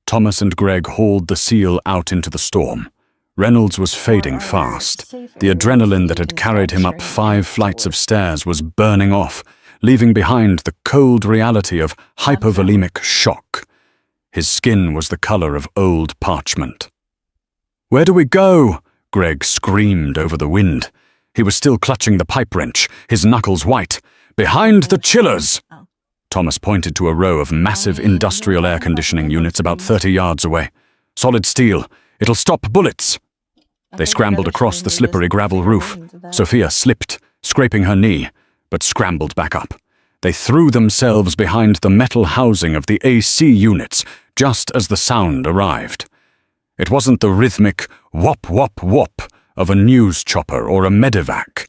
Thomas and Greg hauled the SEAL out into the storm. Reynolds was fading fast. The adrenaline that had carried him up 5 flights of stairs was burning off, leaving behind the cold reality of hypovolemic shock. His skin was the color of old parchment. "Where do we go?" Greg screamed over the wind. He was still clutching the pipe wrench, his knuckles white. "Behind the chillers!" Thomas pointed to a row of massive industrial air conditioning units about 30 yards away. "Solid steel. It'll stop bullets." They scrambled across the slippery gravel roof. Sophia slipped, scraping her knee, but scrambled back up. They threw themselves behind the metal housing of the AC units just as the sound arrived. It wasn't the rhythmic whop whop whop of a news chopper or a medevac.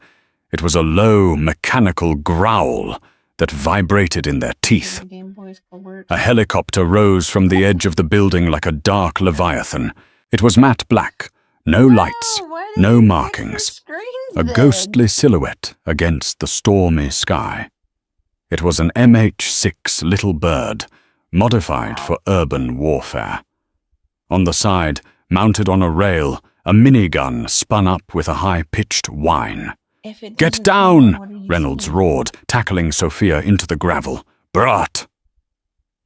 It was a low, mechanical growl that vibrated in their teeth. A helicopter rose from the edge of the building like a dark leviathan. It was matte black, no lights, no markings, a ghostly silhouette against the stormy sky. It was an MH-6 Little Bird, modified for urban warfare. On the side, mounted on a rail, a minigun spun up with a high-pitched whine. "Get down!" Reynolds roared, tackling Sophia into the gravel. "Brat!"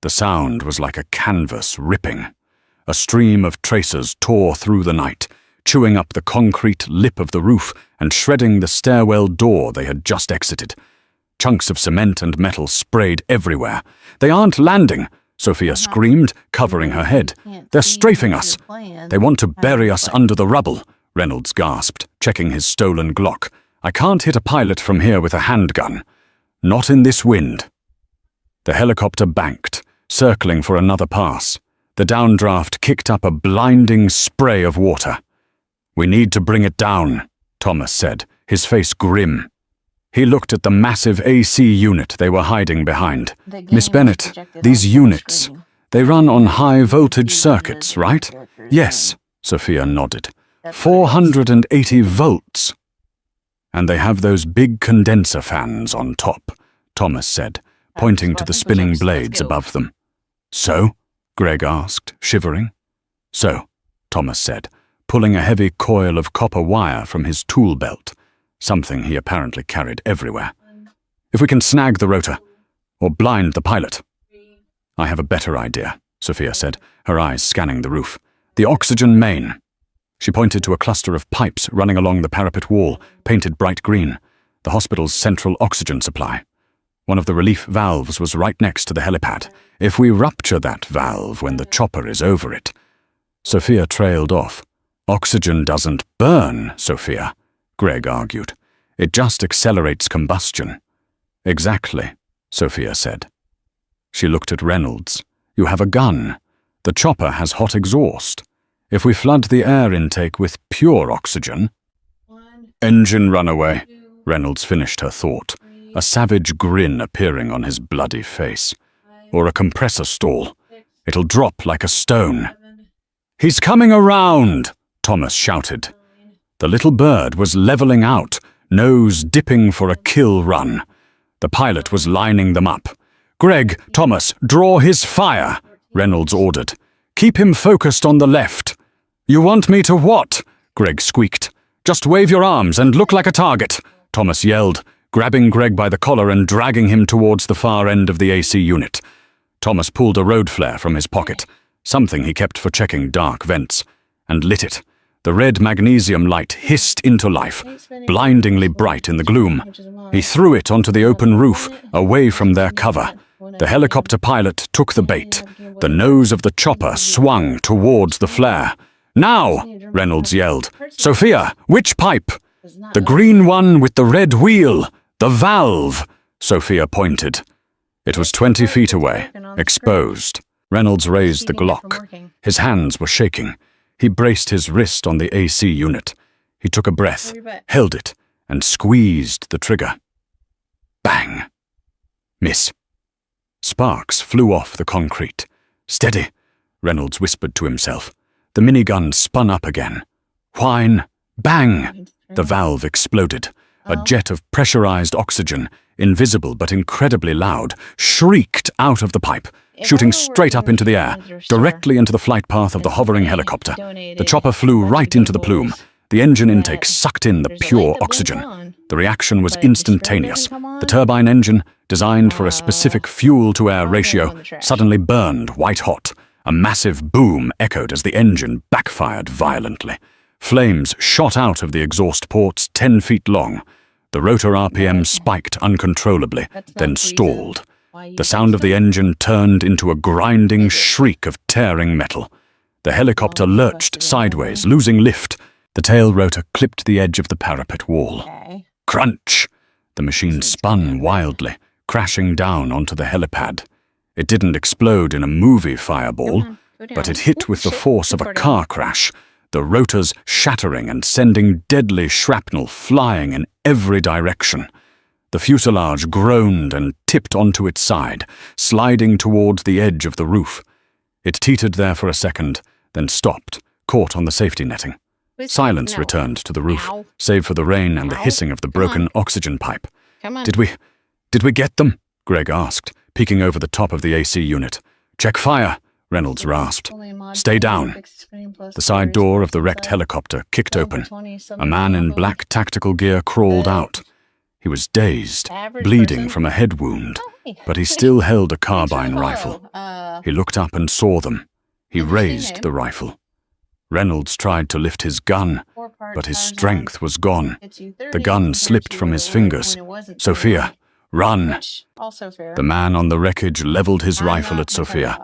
The sound was like a canvas ripping. A stream of tracers tore through the night, chewing up the concrete lip of the roof and shredding the stairwell door they had just exited. Chunks of cement and metal sprayed everywhere. "They aren't landing!" Sophia screamed, covering her head. "They're strafing us! They want to bury us under the rubble," Reynolds gasped, checking his stolen Glock. "I can't hit a pilot from here with a handgun. Not in this wind." The helicopter banked, circling for another pass. The downdraft kicked up a blinding spray of water. "We need to bring it down," Thomas said, his face grim. He looked at the massive AC unit they were hiding behind. "Miss Bennett, these units, they run on high-voltage circuits, right?" "Yes," Sophia nodded. 480 volts. "And they have those big condenser fans on top," Thomas said, pointing to the spinning blades above them. "So?" Greg asked, shivering. "So," Thomas said, pulling a heavy coil of copper wire from his tool belt, something he apparently carried everywhere. "If we can snag the rotor, or blind the pilot." "I have a better idea," Sophia said, her eyes scanning the roof. "The oxygen main." She pointed to a cluster of pipes running along the parapet wall, painted bright green, the hospital's central oxygen supply. One of the relief valves was right next to the helipad. "If we rupture that valve when the chopper is over it..." Sophia trailed off. "Oxygen doesn't burn, Sophia," Greg argued. "It just accelerates combustion." "Exactly," Sophia said. She looked at Reynolds. "You have a gun. The chopper has hot exhaust. If we flood the air intake with pure oxygen..." "Engine runaway," Reynolds finished her thought, a savage grin appearing on his bloody face. "Or a compressor stall. It'll drop like a stone." "He's coming around!" Thomas shouted. The little bird was leveling out, nose dipping for a kill run. The pilot was lining them up. Greg, Thomas, draw his fire, Reynolds ordered. Keep him focused on the left. You want me to what? Greg squeaked. Just wave your arms and look like a target, Thomas yelled, grabbing Greg by the collar and dragging him towards the far end of the AC unit. Thomas pulled a road flare from his pocket, something he kept for checking dark vents, and lit it. The red magnesium light hissed into life, blindingly bright in the gloom. He threw it onto the open roof, away from their cover. The helicopter pilot took the bait. The nose of the chopper swung towards the flare. Now, Reynolds yelled. Sophia, which pipe? The green one with the red wheel. The valve, Sophia pointed. It was 20 feet away, exposed. Reynolds raised the Glock. His hands were shaking. He braced his wrist on the AC unit. He took a breath, held it, and squeezed the trigger. Bang! Miss. Sparks flew off the concrete. Steady, Reynolds whispered to himself. The minigun spun up again. Whine. Bang! The valve exploded. A jet of pressurized oxygen, invisible but incredibly loud, shrieked out of the pipe, shooting straight up into the air, directly into the flight path of the hovering helicopter. The chopper flew right into the plume. The engine intake sucked in the pure oxygen. The reaction was instantaneous. The turbine engine, designed for a specific fuel-to-air ratio, suddenly burned white-hot. A massive boom echoed as the engine backfired violently. Flames shot out of the exhaust ports 10 feet long. The rotor RPM spiked uncontrollably, then stalled. The sound of the engine turned into a grinding shriek of tearing metal. The helicopter lurched sideways, losing lift. The tail rotor clipped the edge of the parapet wall. Crunch! The machine spun wildly, crashing down onto the helipad. It didn't explode in a movie fireball, but it hit with the force of a car crash, the rotors shattering and sending deadly shrapnel flying in every direction. The fuselage groaned and tipped onto its side, sliding towards the edge of the roof. It teetered there for a second, then stopped, caught on the safety netting. Silence returned to the roof, save for the rain and the hissing of the broken oxygen pipe. Did we get them? Greg asked, peeking over the top of the AC unit. Check fire, Reynolds rasped. Stay down. The side door of the wrecked helicopter kicked open. A man in black tactical gear crawled out. He was dazed, bleeding from a head wound, but he still held a carbine rifle. He looked up and saw them. He raised the rifle. Reynolds tried to lift his gun, but his strength was gone. The gun slipped from his fingers. Sophia, run! The man on the wreckage leveled his rifle at Sophia.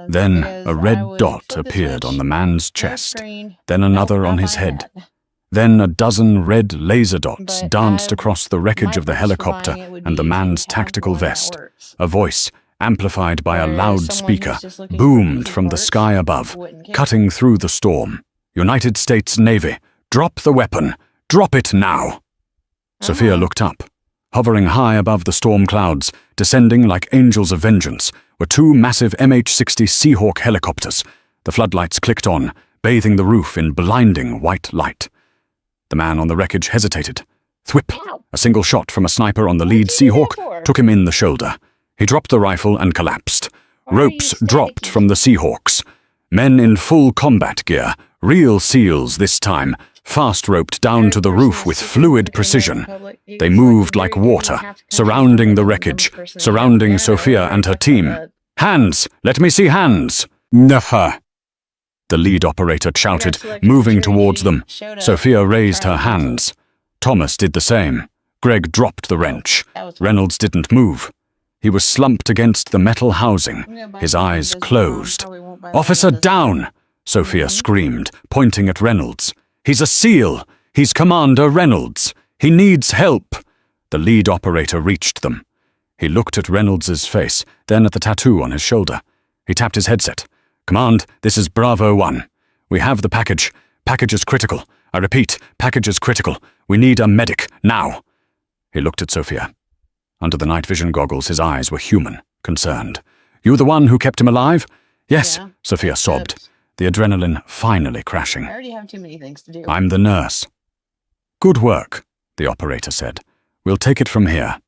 Then a red dot appeared on the man's chest, then another on his head. Then a dozen red laser dots danced across the wreckage of the helicopter and the man's tactical vest. A voice, amplified by a loudspeaker, boomed from the sky above, cutting through the storm. United States Navy, drop the weapon. Drop it now. Sophia looked up. Hovering high above the storm clouds, descending like angels of vengeance, were two massive MH-60 Seahawk helicopters. The floodlights clicked on, bathing the roof in blinding white light. The man on the wreckage hesitated. Thwip! A single shot from a sniper on the lead Seahawk took him in the shoulder. He dropped the rifle and collapsed. Ropes dropped from the Seahawks. Men in full combat gear, real SEALs this time, fast-roped down to the roof with fluid precision. They moved like water, surrounding the wreckage, surrounding Sophia and her team. Hands! Let me see hands! Never! The lead operator shouted, moving towards them. Sophia raised her hands. Thomas did the same. Greg dropped the wrench. Reynolds didn't move. He was slumped against the metal housing, his eyes closed. Officer down! Sophia screamed, pointing at Reynolds. He's a SEAL! He's Commander Reynolds! He needs help! The lead operator reached them. He looked at Reynolds's face, then at the tattoo on his shoulder. He tapped his headset. Command, this is Bravo 1. We have the package. Package is critical. I repeat, package is critical. We need a medic, now. He looked at Sophia. Under the night vision goggles, his eyes were human, concerned. You the one who kept him alive? Yes, yeah. Sophia sobbed, the adrenaline finally crashing. I already have too many things to do. I'm the nurse. Good work, the operator said. We'll take it from here.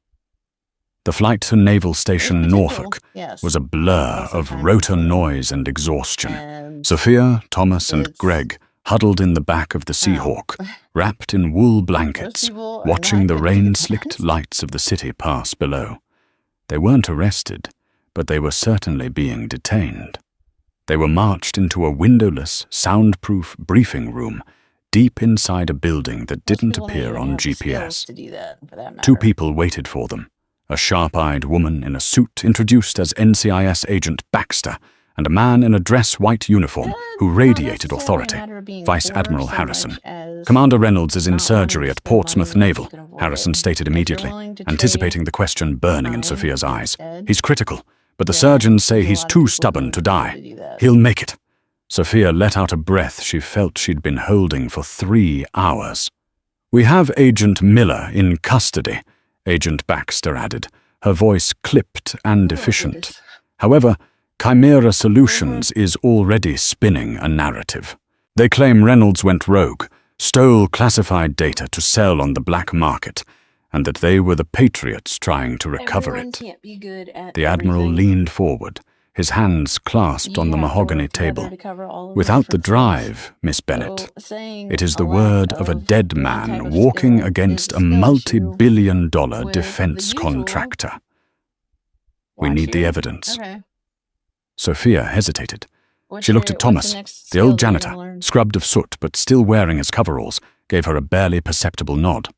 The flight to Naval Station There's potential, Norfolk yes. was a blur Also of time rotor consuming. noise and exhaustion. And Sophia, Thomas, and it's- Greg huddled in the back of the Seahawk, wrapped in wool blankets, people are watching not the gonna do rain-slicked that. lights of the city pass below. They weren't arrested, but they were certainly being detained. They were marched into a windowless, soundproof briefing room deep inside a building that Most didn't people don't appear even on have the skills GPS. to do that, for that matter. Two people waited for them. A sharp-eyed woman in a suit introduced as NCIS agent Baxter, and a man in a dress-white uniform who Not radiated necessarily a authority, matter of being Vice poor Admiral so Harrison. much as Commander Reynolds is in not surgery wanting at to spend Portsmouth money if Naval, you can avoid Harrison it. stated If you're immediately, willing to anticipating trade the question burning in time Sophia's eyes. instead, He's critical, but the then surgeons say there's a he's lot of too people stubborn who to would be able die. to do that. He'll make it. Sophia let out a breath she felt she'd been holding for 3 hours. We have Agent Miller in custody, Agent Baxter added, her voice clipped and efficient. However, Chimera Solutions is already spinning a narrative. They claim Reynolds went rogue, stole classified data to sell on the black market, and that they were the patriots trying to recover Everyone it. can't be good at The Admiral everything. leaned forward, his hands clasped You on the have to mahogany work together table. to cover all of the Without the different skills. drive, Miss Bennett, So saying it is a the lack word of a dead one man type of walking skill against is a skill issue multi-billion-dollar with defense the usual contractor. We watch need the you. evidence. Okay. Sophia hesitated. What's She looked your- at what's Thomas. next The old skill that you're janitor, gonna learn? scrubbed of soot but still wearing his coveralls, gave her a barely perceptible nod.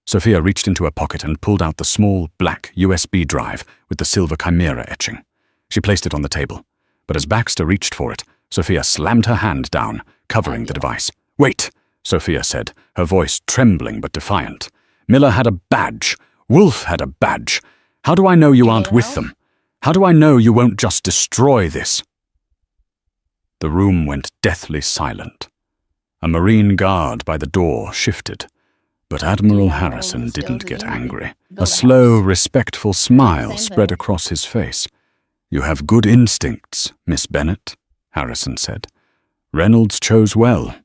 Sophia reached into her pocket and pulled out the small, black USB drive with the silver chimera etching. She placed it on the table, but as Baxter reached for it, Sophia slammed her hand down, covering the device. "Wait," Sophia said, her voice trembling but defiant. "Miller had a badge. Wolf had a badge. How do I know you aren't with them? How do I know you won't just destroy this?" The room went deathly silent. A Marine guard by the door shifted, but Admiral Harrison didn't get angry. A slow, respectful smile spread across his face. "You have good instincts, Miss Bennett," Harrison said. "Reynolds chose well."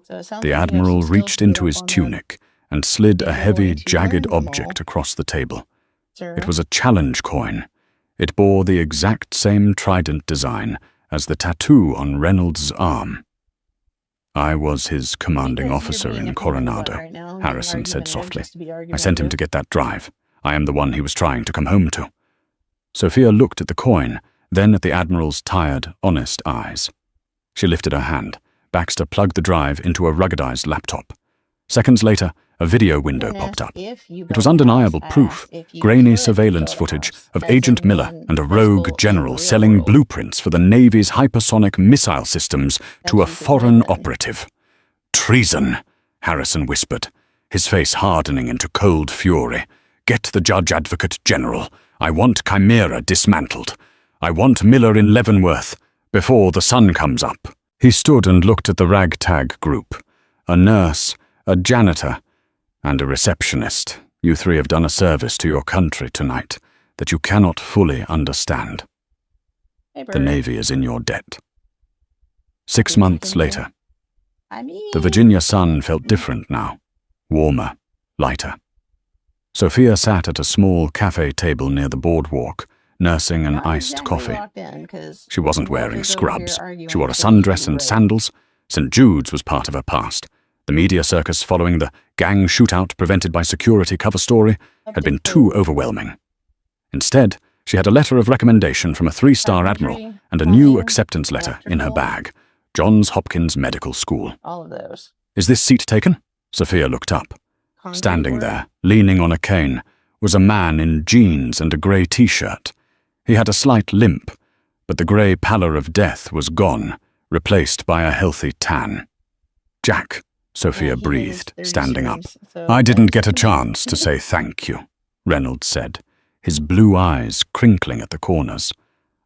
So it sounds The like you have Admiral some skills reached to read into up his on that. tunic and slid If a you're heavy, willing to jagged learn them object all. across the table. Sir? It was a challenge coin. It bore the exact same trident design as the tattoo on Reynolds' arm. "I was his commanding Because officer you're being in a pain in the butt Coronado," right now, being Harrison said argumentative softly. just to be "I sent him argumentative. to get that drive. I am the one he was trying to come home to." Sophia looked at the coin, then at the Admiral's tired, honest eyes. She lifted her hand. Baxter plugged the drive into a ruggedized laptop. Seconds later, a video window popped up. It was undeniable proof, grainy surveillance footage of Agent Miller and a rogue general selling blueprints for the Navy's hypersonic missile systems to a foreign operative. "Treason," Harrison whispered, his face hardening into cold fury. "Get the Judge Advocate General. I want Chimera dismantled. I want Miller in Leavenworth before the sun comes up." He stood and looked at the ragtag group. A nurse, a janitor, and a receptionist. "You three have done a service to your country tonight that you cannot fully understand. Hey, The Bert. Navy is in your debt." 6 Good months talking to you. later, I mean, the Virginia sun felt different now, warmer, lighter. Sophia sat at a small cafe table near the boardwalk, nursing an not iced exactly coffee. locked in, 'cause She wasn't Wolf wearing is over here scrubs. arguing She wore a with sundress and Ray. sandals. St. Jude's was part of her past. The media circus following the gang shootout prevented by security cover story had been too overwhelming. Instead, she had a letter of recommendation from a 3-star admiral and a new acceptance letter in her bag. Johns Hopkins Medical School. All of those. "Is this seat taken?" Sophia looked up. Concrete Standing work. there, leaning on a cane, was a man in jeans and a grey t-shirt. He had a slight limp, but the grey pallor of death was gone, replaced by a healthy tan. "Jack," Sophia Yeah, he breathed, is standing up. 30 series, so "I didn't that's- get a chance to say thank you," Reynolds said, his blue eyes crinkling at the corners.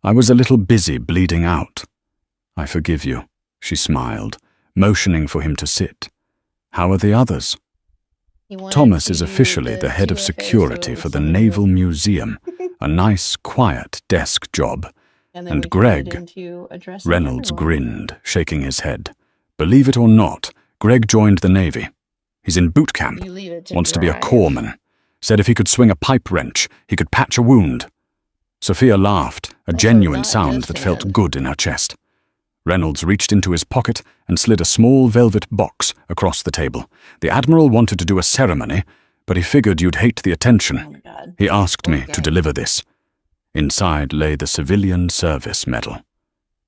"I was a little busy bleeding out." "I forgive you," she smiled, motioning for him to sit. "How are the others?" He wanted Thomas to is do officially the head of 2FA, security so for the something Naval with- Museum, a nice, quiet desk job. and and we turned it Greg, into addressing Reynolds everyone. grinned, shaking his head. "Believe it or not, Greg joined the Navy. He's in boot camp, You leave it to wants to be a drive. corpsman. Said if he could swing a pipe wrench, he could patch a wound. Sophia laughed, a genuine not sound just that felt hand. good in her chest. Reynolds reached into his pocket and slid a small velvet box across the table. The Admiral wanted to do a ceremony, but he figured you'd hate the attention. Oh my God. He asked me to Okay. deliver this. Inside lay the Civilian Service Medal.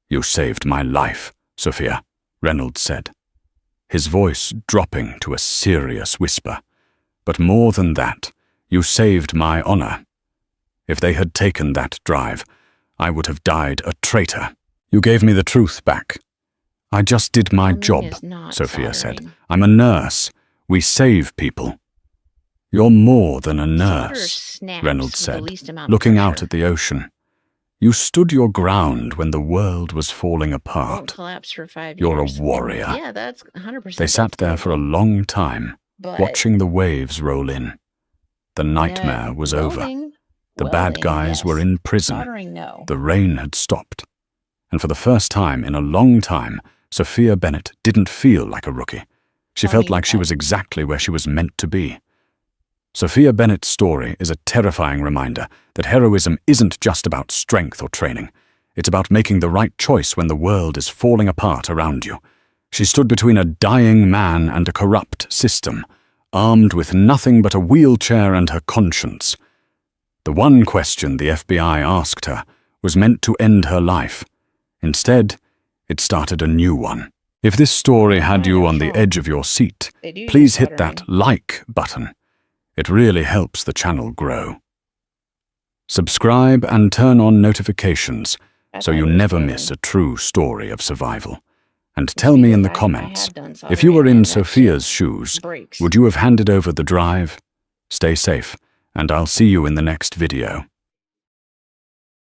You saved my life, Sophia, Reynolds said, his voice dropping to a serious whisper. But more than that, you saved my honor. If they had taken that drive, I would have died a traitor. You gave me the truth back. I just did my Plumbing job, is not Sophia said. soldering. I'm a nurse. We save people. You're more than a Solder nurse, snaps Reynolds with the said, least amount of looking out pressure. at the ocean. You stood your ground when the world was falling Won't apart. collapse for 5 You're a years. warrior. And yeah, that's 100%. They sat there for a long time, but watching the waves roll in. The nightmare was over. welding, The bad welding, guys were yes. in prison. Soldering, no. The rain had stopped. And for the first time in a long time, Sophia Bennett didn't feel like a rookie. She Tell felt me like she about was it. exactly where she was meant to be. Sophia Bennett's story is a terrifying reminder that heroism isn't just about strength or training. It's about making the right choice when the world is falling apart around you. She stood between a dying man and a corrupt system, armed with nothing but a wheelchair and her conscience. The one question the FBI asked her was meant to end her life. Instead, it started a new one. If this story had you on the edge of your seat, They do please use hit that soldering. like button. It really helps the channel grow. Subscribe and turn on notifications I so thought you it was never good. miss a true story of survival. And tell me in the I comments, have done if you were soldering in and that Sophia's shit shoes, breaks. would you have handed over the drive? Stay safe, and I'll see you in the next video.